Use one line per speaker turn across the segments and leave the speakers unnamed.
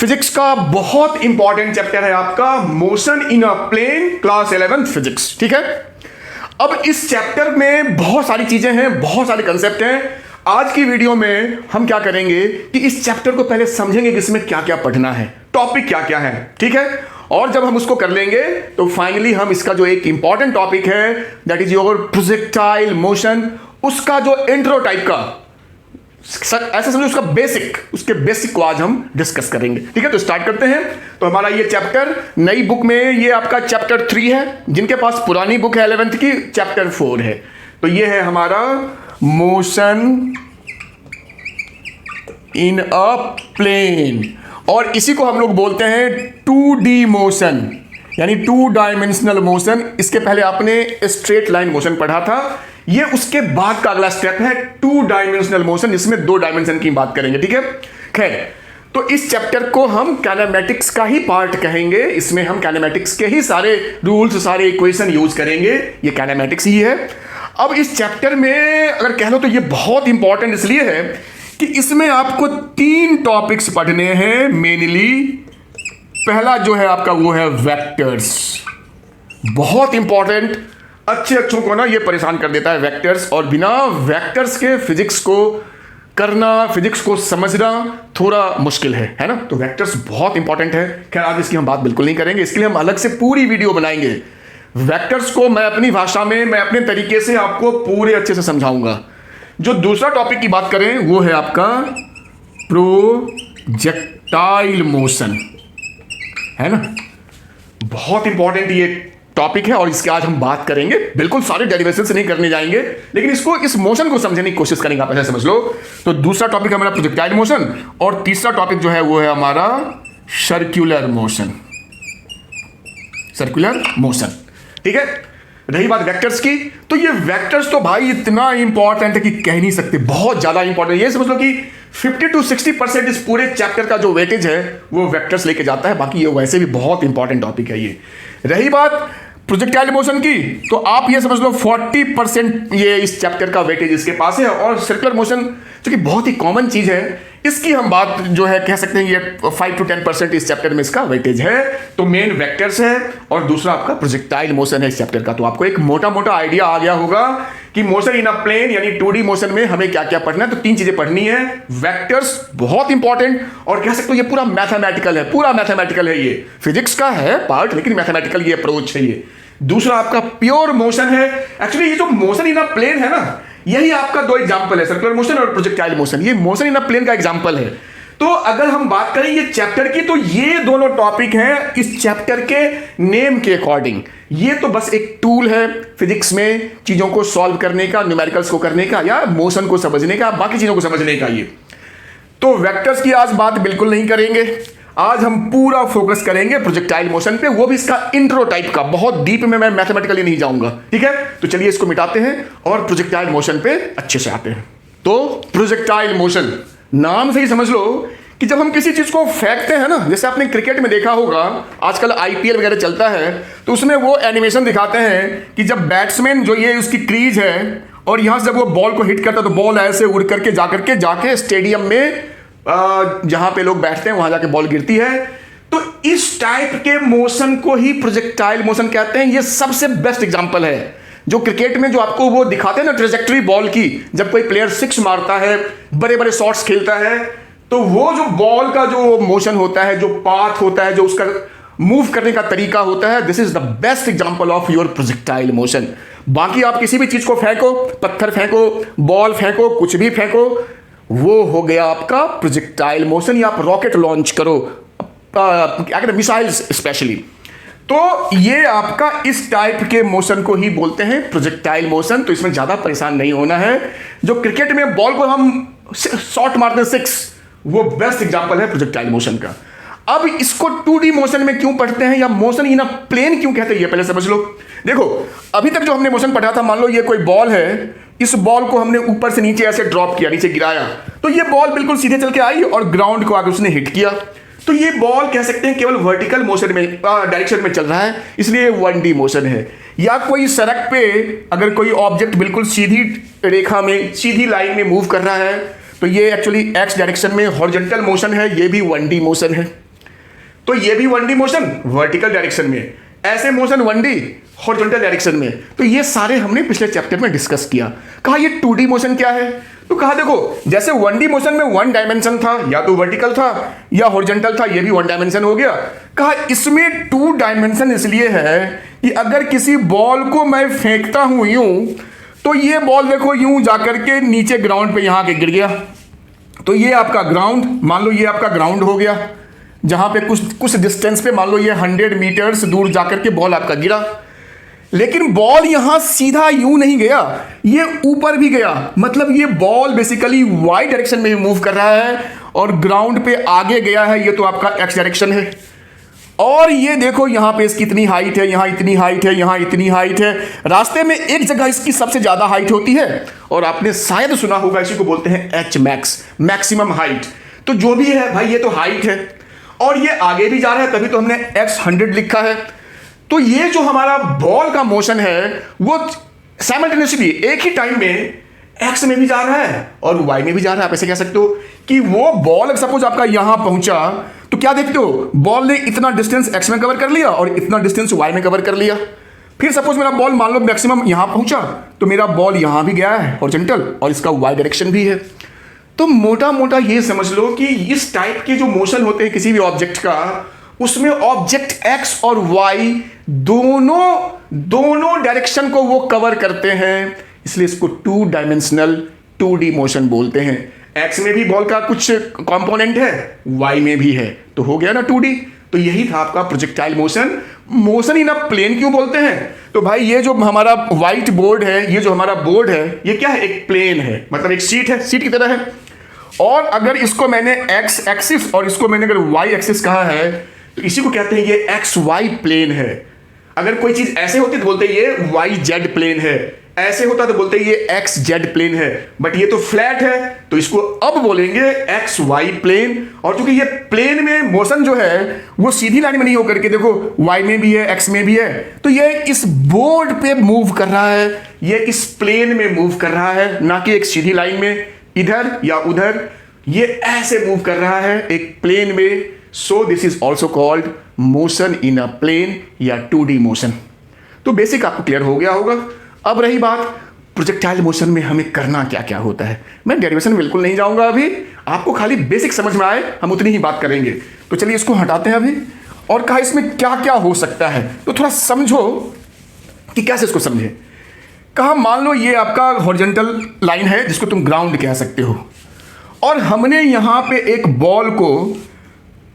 Physics का बहुत important chapter है आपका motion in a plane, class 11 physics. ठीक है, अब इस चैप्टर में बहुत सारी चीजें हैं, बहुत सारे कंसेप्ट हैं। आज की वीडियो में हम क्या करेंगे कि इस चैप्टर को पहले समझेंगे कि इसमें क्या क्या पढ़ना है, टॉपिक क्या क्या है। ठीक है, और जब हम उसको कर लेंगे तो फाइनली हम इसका जो एक इंपॉर्टेंट टॉपिक है that is your projectile motion, उसका जो इंट्रो टाइप का, ऐसा समझो उसके बेसिक को आज हम डिस्कस करेंगे। ठीक है, तो स्टार्ट करते हैं। तो हमारा ये चैप्टर नई बुक में ये आपका चैप्टर 3 है, जिनके पास पुरानी बुक है 11th की चैप्टर 4 है। तो ये है हमारा मोशन इन अ प्लेन, और इसी को हम लोग बोलते हैं 2D मोशन, यानी 2 डायमेंशनल मोशन। इसके पहले आपने स्ट्रेट लाइन मोशन पढ़ा था, ये उसके बाद का अगला स्टेप है 2 डायमेंशनल मोशन, जिसमें 2 डायमेंशन की बात करेंगे। ठीक है, खैर, तो इस चैप्टर को हम काइनेमैटिक्स का ही पार्ट कहेंगे। इसमें हम काइनेमैटिक्स के ही सारे रूल्स, सारे इक्वेशन यूज करेंगे, ये काइनेमैटिक्स ही है। अब इस चैप्टर में अगर कह लो तो ये बहुत इंपॉर्टेंट इसलिए है कि इसमें आपको 3 टॉपिक्स पढ़ने हैं मेनली। पहला जो है आपका वो है वेक्टर्स, बहुत इंपॉर्टेंट। अच्छों को ना ये परेशान कर देता है वेक्टर्स, और बिना वेक्टर्स के फिजिक्स को करना, फिजिक्स को समझना थोड़ा मुश्किल है ना। तो वेक्टर्स बहुत इंपॉर्टेंट है। खैर, आज इसकी हम बात बिल्कुल नहीं करेंगे, इसके लिए हम अलग से पूरी वीडियो बनाएंगे। वेक्टर्स को मैं अपनी भाषा में, मैं अपने तरीके से आपको पूरे अच्छे से समझाऊंगा। जो दूसरा टॉपिक की बात करें वो है आपका प्रोजेक्टाइल मोशन, है ना। बहुत इंपॉर्टेंट ये टॉपिक है और इसके आज हम बात करेंगे। बिल्कुल सारे डेरिवेशन से नहीं करने जाएंगे, लेकिन इसको, इस मोशन को समझने की कोशिश करेंगे, आप ऐसे समझ लो। तो दूसरा टॉपिक हमारा प्रोजेक्टाइल मोशन, और तीसरा टॉपिक जो है वो है हमारा सर्कुलर मोशन, सर्कुलर मोशन। ठीक है, रही बात वेक्टर्स की, तो ये वेक्टर्स तो भाई इतना इंपॉर्टेंट है कि कह नहीं सकते, बहुत ज्यादा इंपॉर्टेंट। ये समझ लो कि 50 to 60% इस पूरे चैप्टर का जो वेटेज है वो वेक्टर्स लेके जाता है। बाकी ये वैसे भी बहुत इंपॉर्टेंट टॉपिक है ये। रही बात प्रोजेक्टाइल मोशन की, तो आप ये समझ लो 40% ये इस चैप्टर का वेटेज इसके पास है। और सर्कुलर मोशन जो कि बहुत ही कॉमन चीज है, इसकी हम बात जो है कह सकते हैं ये 5 to 10% इस चैप्टर में इसका वेटेज है। तो मेन वेक्टर्स है और दूसरा आपका प्रोजेक्टाइल मोशन है इस चैप्टर का। तो आपको एक मोटा मोटा आइडिया आ गया होगा कि मोशन इन अ प्लेन यानी 2D मोशन में हमें क्या क्या पढ़ना है। तो 3 चीजें पढ़नी है। वेक्टर्स बहुत इंपॉर्टेंट, और कह सकते हो ये पूरा मैथमेटिकल है, पूरा मैथमेटिकल है। ये फिजिक्स का है पार्ट, लेकिन मैथमेटिकल ये अप्रोच है ये। दूसरा आपका प्योर मोशन है। एक्चुअली ये जो मोशन इन अ प्लेन है ना, यही आपका 2 एग्जांपल है, सर्कुलर मोशन और प्रोजेक्टाइल मोशन। ये मोशन इन अ प्लेन का एग्जांपल है। तो अगर हम बात करें ये चैप्टर की, तो ये दोनों टॉपिक हैं इस चैप्टर के नेम के अकॉर्डिंग। ये तो बस एक टूल है फिजिक्स में चीजों को सॉल्व करने का, न्यूमेरिकल्स को करने का, या मोशन को समझने का, बाकी चीजों को समझने का। ये तो वेक्टर्स की आज बात बिल्कुल नहीं करेंगे। आज हम पूरा फोकस करेंगे प्रोजेक्टाइल मोशन पे, वो भी इसका इंट्रो टाइप का। बहुत डीप में मैं मैथमेटिकली नहीं जाऊंगा। ठीक है, तो चलिए इसको मिटाते हैं और प्रोजेक्टाइल मोशन पे अच्छे से आते हैं। तो प्रोजेक्टाइल मोशन, नाम से ही समझ लो कि जब हम किसी चीज को फेंकते हैं ना, जैसे आपने क्रिकेट में देखा होगा, आजकल IPL वगैरह चलता है, तो उसमें वो एनिमेशन दिखाते हैं कि जब बैट्समैन जो ये उसकी क्रीज है और यहां से जब वो बॉल को हिट करता है तो बॉल ऐसे उड़ करके जाके स्टेडियम में जहां पे लोग बैठते हैं वहां जाके बॉल गिरती है। तो इस टाइप के मोशन को ही प्रोजेक्टाइल मोशन कहते हैं। ये सबसे बेस्ट एग्जांपल है जो क्रिकेट में जो आपको वो दिखाते हैं ना, ट्रेजेक्टरी बॉल की। जब कोई प्लेयर 6 मारता है, बड़े बड़े शॉट्स खेलता है, तो वो जो बॉल का जो मोशन होता है, जो पाथ होता है, जो उसका मूव करने का तरीका होता है, this is the best example of your projectile motion. बाकी आप किसी भी चीज को फेंको, पत्थर फेंको, बॉल फेंको, कुछ भी फेंको, वो हो गया आपका प्रोजेक्टाइल मोशन। या आप रॉकेट लॉन्च करो, क्या कहते हैं, मिसाइल्स स्पेशली, तो ये आपका इस टाइप के मोशन को ही बोलते हैं प्रोजेक्टाइल मोशन। तो इसमें ज्यादा परेशान नहीं होना है। जो क्रिकेट में बॉल को हम शॉट मारते हैं 6, वो बेस्ट एग्जांपल है प्रोजेक्टाइल मोशन का। अब इसको 2D मोशन में क्यों पढ़ते हैं, या मोशन इन अ प्लेन क्यों कहते हैं, ये पहले समझ लो। देखो, अभी तक जो हमने मोशन पढ़ा था, मान लो ये कोई बॉल है, इस बॉल को हमने ऊपर से नीचे ऐसे ड्रॉप किया, नीचे गिराया, तो ये बॉल बिल्कुल सीधे चल के आई और ग्राउंड को आगे उसने हिट किया। तो ये बॉल कह सकते हैं केवल वर्टिकल मोशन में, डायरेक्शन में चल रहा है, इसलिए 1D मोशन है। या कोई सड़क पे अगर कोई ऑब्जेक्ट बिल्कुल सीधी रेखा में, सीधी लाइन में मूव कर रहा है, तो ये एक्चुअली एक्स डायरेक्शन में हॉरिजॉन्टल मोशन है, ये भी 1D मोशन है। तो ये भी 1D मोशन वर्टिकल डायरेक्शन में, ऐसे मोशन 1D हॉरिजॉन्टल डायरेक्शन में। तो ये सारे हमने पिछले चैप्टर में डिस्कस किया। कहा ये 2D मोशन क्या है, तो कहा देखो जैसे 1D मोशन में 1 डायमेंशन था, या तो वर्टिकल था या हॉरिजॉन्टल था, ये भी 1 डायमेंशन हो गया। कहा इसमें 2 डायमेंशन इसलिए है कि अगर किसी बॉल को मैं फेंकता हूं यूं, तो ये बॉल देखो यूं जाकर के नीचे ग्राउंड पे यहां के गिर गया, तो ये आपका ग्राउंड, मान लो ये आपका ग्राउंड हो गया, जहां पे कुछ डिस्टेंस पे मान लो ये 100 मीटर्स दूर जाकर के बॉल आपका गिरा। लेकिन बॉल यहां सीधा यूं नहीं गया, ये ऊपर भी गया, मतलब ये बॉल बेसिकली वाई डायरेक्शन में मूव कर रहा है और ग्राउंड पे आगे गया है, ये तो आपका एक्स डायरेक्शन है। और ये देखो यहां पे इसकी इतनी हाइट है, यहां इतनी हाइट है, यहां इतनी हाइट है, रास्ते में एक जगह इसकी सबसे ज्यादा हाइट होती है, और आपने शायद सुना होगा इसी को बोलते हैं एच मैक्स, मैक्सिमम हाइट। तो जो भी है भाई ये तो हाइट है, और ये आगे भी जा रहा है, तभी तो हमने x100 लिखा है। तो ये जो हमारा बॉल का मोशन है वो साइमल्टेनियसली एक ही टाइम में x में भी जा रहा है और y में भी जा रहा है। आप ऐसे कह सकते हो कि वो बॉल सपोज आपका यहां पहुंचा, तो क्या देखते हो बॉल ने इतना डिस्टेंस x में कवर कर लिया और इतना डिस्टेंस y में कवर कर लिया। फिर सपोज मेरा बॉल मान लो मैक्सिमम यहां पहुंचा, तो मेरा बॉल यहां भी गया है हॉरिजॉन्टल, और इसका y डायरेक्शन भी है। तो मोटा मोटा ये समझ लो कि इस टाइप के जो मोशन होते हैं किसी भी ऑब्जेक्ट का, उसमें ऑब्जेक्ट x और y दोनों डायरेक्शन को वो कवर करते हैं, इसलिए इसको 2 डायमेंशनल 2D मोशन बोलते हैं। x में भी बॉल का कुछ कंपोनेंट है, y में भी है, तो हो गया ना 2D। तो यही था आपका projectile motion. Motion in a plane क्यों बोलते हैं, तो भाई ये जो हमारा व्हाइट बोर्ड है, ये जो हमारा बोर्ड है, ये क्या है, एक प्लेन है, मतलब एक सीट है, सीट की तरह है। और अगर इसको मैंने x एक्सिस और इसको मैंने अगर y एक्सिस कहा है, तो इसी को कहते हैं ये XY प्लेन है। अगर कोई चीज ऐसे होती तो बोलते ये YZ प्लेन है, ऐसे होता तो बोलते ये XZ प्लेन है, बट ये तो फ्लैट है, तो इसको अब बोलेंगे XY प्लेन। और चूंकि ये प्लेन में मोशन जो है वो सीधी लाइन में नहीं होकर के देखो Y में भी है, X में भी है, तो ये इस बोर्ड पे मूव कर रहा है, ये इस प्लेन में मूव कर रहा है, ना कि एक सीधी लाइन में इधर या उधर, ये ऐसे मूव कर रहा है एक प्लेन में। So this is also called motion in a plane या 2D मोशन। तो बेसिक आपको क्लियर हो गया होगा। अब रही बात प्रोजेक्टाइल मोशन में हमें करना क्या क्या होता है। मैं डेरिवेशन बिल्कुल नहीं जाऊंगा अभी, आपको खाली बेसिक समझ में आए हम उतनी ही बात करेंगे। तो चलिए इसको हटाते हैं अभी, और कहा इसमें क्या क्या हो सकता है, तो थोड़ा समझो कि कैसे इसको समझे। कहा मान लो ये आपका हॉरिजॉन्टल लाइन है जिसको तुम ग्राउंड कह सकते हो, और हमने यहां पे एक बॉल को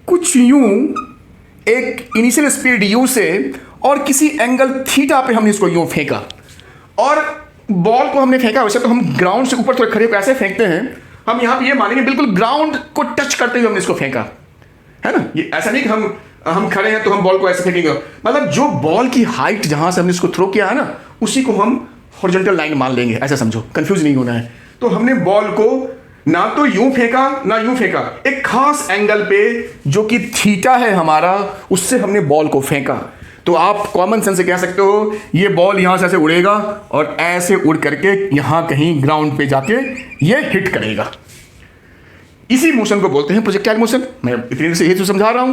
कुछ यूं एक इनिशियल स्पीड u से और किसी एंगल थीटा पे हमने इसको यूं फेंका, और बॉल को हमने फेंका। वैसे तो हम ग्राउंड से ऊपर थोड़े खड़े होकर ऐसे फेंकते हैं, हम यहां पे ये मानेंगे बिल्कुल ग्राउंड को टच करते हुए हमने इसको फेंका, है ना। ये ऐसा नहीं कि हम खड़े हैं तो हम बॉल को ऐसे फेंकेंगे, मतलब जो बॉल की हाइट जहां से हमने इसको थ्रो किया है ना, उसी को हम हॉरिजॉन्टल लाइन मान लेंगे, ऐसा समझो, कंफ्यूज नहीं होना है। तो हमने बॉल को ना तो यूं फेंका ना यूं फेंका, एक खास एंगल पे जो कि थीटा है हमारा, उससे हमने बॉल को फेंका। तो आप कॉमन सेंस से कह सकते हो ये बॉल यहां से ऐसे उड़ेगा और ऐसे उड़ करके यहां कहीं ग्राउंड पे जाके ये हिट करेगा। इसी मोशन को बोलते हैं प्रोजेक्टाइल मोशन। मैं इतनी देर से ये तो समझा रहा हूं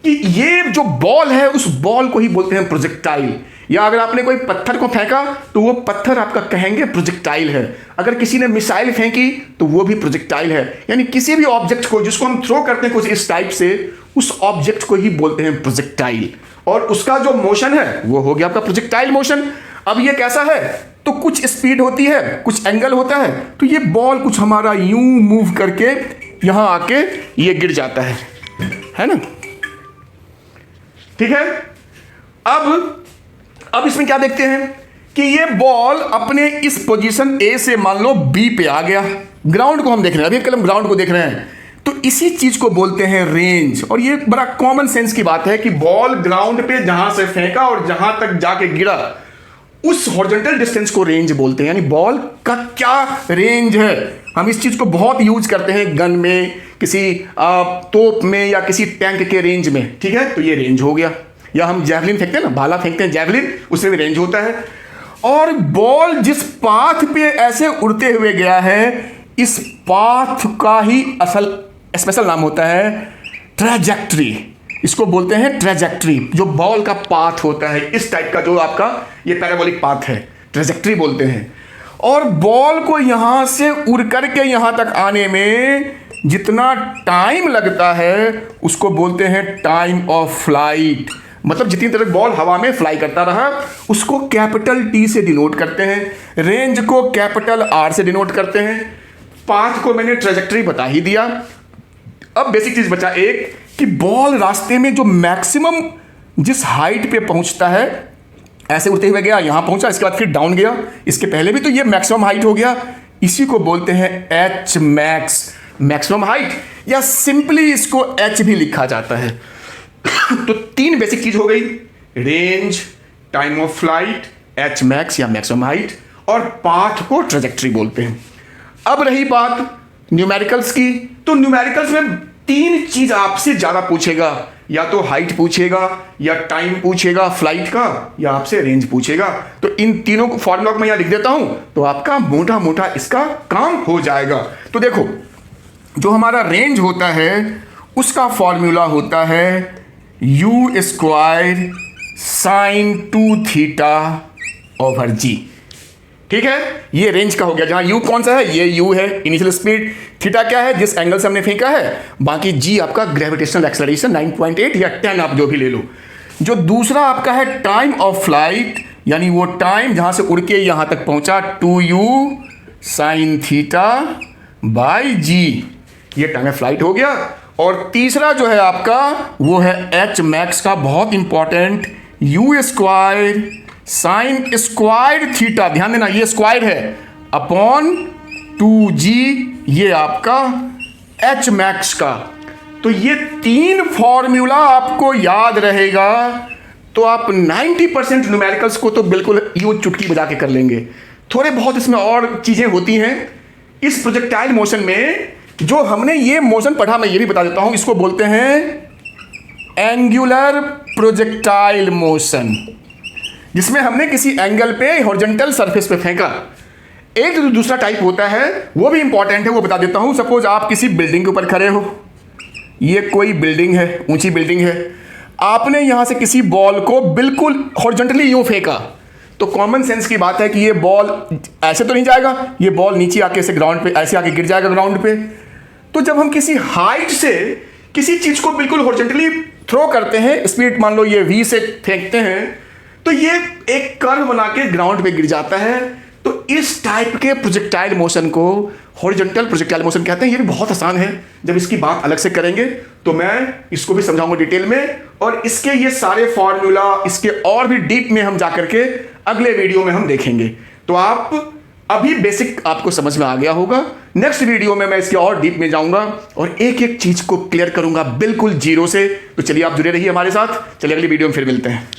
कि ये जो बॉल है उस बॉल को ही बोलते हैं प्रोजेक्टाइल। या अगर आपने कोई पत्थर को फेंका तो वो पत्थर आपका कहेंगे प्रोजेक्टाइल है। अगर किसी ने मिसाइल फेंकी तो वो भी प्रोजेक्टाइल है। यानी किसी भी ऑब्जेक्ट को जिसको हम थ्रो करते हैं कुछ इस टाइप से, उस ऑब्जेक्ट को ही बोलते हैं प्रोजेक्टाइल, और उसका जो मोशन है वो हो गया आपका प्रोजेक्टाइल मोशन। अब ये कैसा है, तो कुछ स्पीड होती है, कुछ एंगल होता है, तो ये बॉल कुछ हमारा यूं मूव करके यहां आके ये गिर जाता है ना, ठीक है। अब इसमें क्या देखते हैं कि ये बॉल अपने इस पोजीशन ए से मान लो बी पे आ गया। ग्राउंड को हम देख रहे हैं, अभी कल हम ग्राउंड को देख रहे हैं, तो इसी चीज को बोलते हैं रेंज। और ये बड़ा कॉमन सेंस की बात है कि बॉल ग्राउंड पे जहां से फेंका और जहां तक जाके गिरा, उस हॉरिजॉन्टल डिस्टेंस को रेंज बोलते हैं। यानी बॉल का क्या रेंज है, हम इस चीज को बहुत यूज करते हैं गन में, किसी तोप में या किसी टैंक के रेंज में, ठीक है। तो ये रेंज हो गया। या हम जैवलिन फेंकते हैं ना, भाला फेंकते हैं जैवलिन, उसमें भी रेंज होता है। और बॉल जिस पाथ पे ऐसे उड़ते हुए गया है, इस पाथ का ही असल स्पेशल नाम होता है ट्रैजेक्टरी। इसको बोलते हैं ट्रेजेक्ट्री। जो बॉल का पाथ होता है इस टाइप का, जो आपका ये पैराबोलिक पाथ है, ट्रेजेक्ट्री बोलते हैं। और बॉल को यहां से उड़ करके यहां तक आने में जितना टाइम लगता है उसको बोलते हैं टाइम ऑफ फ्लाइट। मतलब जितनी देर बॉल हवा में फ्लाई करता रहा उसको कैपिटल टी से डिनोट करते हैं, रेंज को कैपिटल आर से डिनोट करते हैं, पाथ को मैंने ट्रेजेक्ट्री बता ही दिया। अब बेसिक चीज बचा एक कि बॉल रास्ते में जो मैक्सिमम जिस हाइट पे पहुंचता है, ऐसे उड़ते हुए गया यहां पहुंचा, इसके बाद फिर डाउन गया, इसके पहले भी तो ये मैक्सिमम हाइट हो गया, इसी को बोलते हैं एच मैक्स, मैक्सिमम हाइट, या सिंपली इसको एच भी लिखा जाता है। तो तीन बेसिक चीज हो गई, range, time of flight, H max या मैक्सिमम हाइट, और पाथ को ट्रेजेक्ट्री बोलते हैं। अब रही बात न्यूमेरिकल्स की, तो न्यूमेरिकल्स में तीन चीज आपसे ज्यादा पूछेगा, या तो हाइट पूछेगा, या टाइम पूछेगा फ्लाइट का, या आपसे रेंज पूछेगा। तो इन तीनों को फॉर्मूला मैं यहां लिख देता हूं तो आपका मोटा मोटा इसका काम हो जाएगा। तो देखो, जो हमारा रेंज होता है उसका फॉर्मूला होता है u square sine 2 theta over g. ठीक है, ये रेंज का हो गया, जहां u कौन सा है, ये u है इनिशियल स्पीड, थीटा क्या है जिस एंगल से हमने फेंका है, बाकी g आपका ग्रेविटेशनल एक्सेलरेशन 9.8 या 10 आप जो भी ले लो। जो दूसरा आपका है टाइम ऑफ फ्लाइट, यानी वो टाइम जहां से उड़ के यहां तक पहुंचा, 2u साइन थीटा बाई जी, ये टाइम ऑफ फ्लाइट हो गया। और तीसरा जो है आपका वो है एच मैक्स का, बहुत important, u square sine square theta, ध्यान देना ये स्क्वायर है, अपॉन 2g, ये आपका एच मैक्स का। तो ये तीन फॉर्मूला आपको याद रहेगा तो आप 90% न्यूमेरिकल्स को तो बिल्कुल यूं चुटकी बजा के कर लेंगे। थोड़े बहुत इसमें और चीजें होती हैं इस प्रोजेक्टाइल मोशन में। जो हमने ये मोशन पढ़ा मैं ये भी बता देता हूं, इसको बोलते हैं एंगुलर प्रोजेक्टाइल मोशन, जिसमें हमने किसी एंगल पे हॉरिजॉन्टल सरफेस पे फेंका। एक जो दूसरा टाइप होता है वो भी इंपॉर्टेंट है, वो बता देता हूं। सपोज आप किसी बिल्डिंग के ऊपर खड़े हो, ये कोई बिल्डिंग है, ऊंची बिल्डिंग है, आपने यहां से किसी बॉल को बिल्कुल हॉरिजॉन्टली यूं फेंका, तो कॉमन सेंस की बात है कि ये बॉल ऐसे तो नहीं जाएगा, ये बॉल नीचे आके से ग्राउंड पे ऐसे आके गिर जाएगा ग्राउंड पे। तो जब हम किसी हाइट से किसी चीज को बिल्कुल हॉरिजॉन्टली थ्रो करते हैं, स्पीड मान लो ये v से फेंकते हैं, तो ये एक कर्व बना के ग्राउंड पे गिर जाता है। तो इस टाइप के प्रोजेक्टाइल मोशन को हॉरिजॉन्टल प्रोजेक्टाइल मोशन कहते हैं। ये भी बहुत आसान है, जब इसकी बात अलग से करेंगे तो मैं इसको भी समझाऊंगा डिटेल में, और इसके ये सारे फॉर्मूला इसके और भी डीप में हम जाकर के अगले वीडियो में हम देखेंगे। तो आप अभी बेसिक आपको समझ में आ गया होगा। नेक्स्ट वीडियो में मैं इसके और डीप में जाऊंगा और एक एक चीज को क्लियर करूंगा बिल्कुल जीरो से। तो चलिए आप जुड़े रहिए हमारे साथ। चलिए अगली वीडियो में फिर मिलते हैं।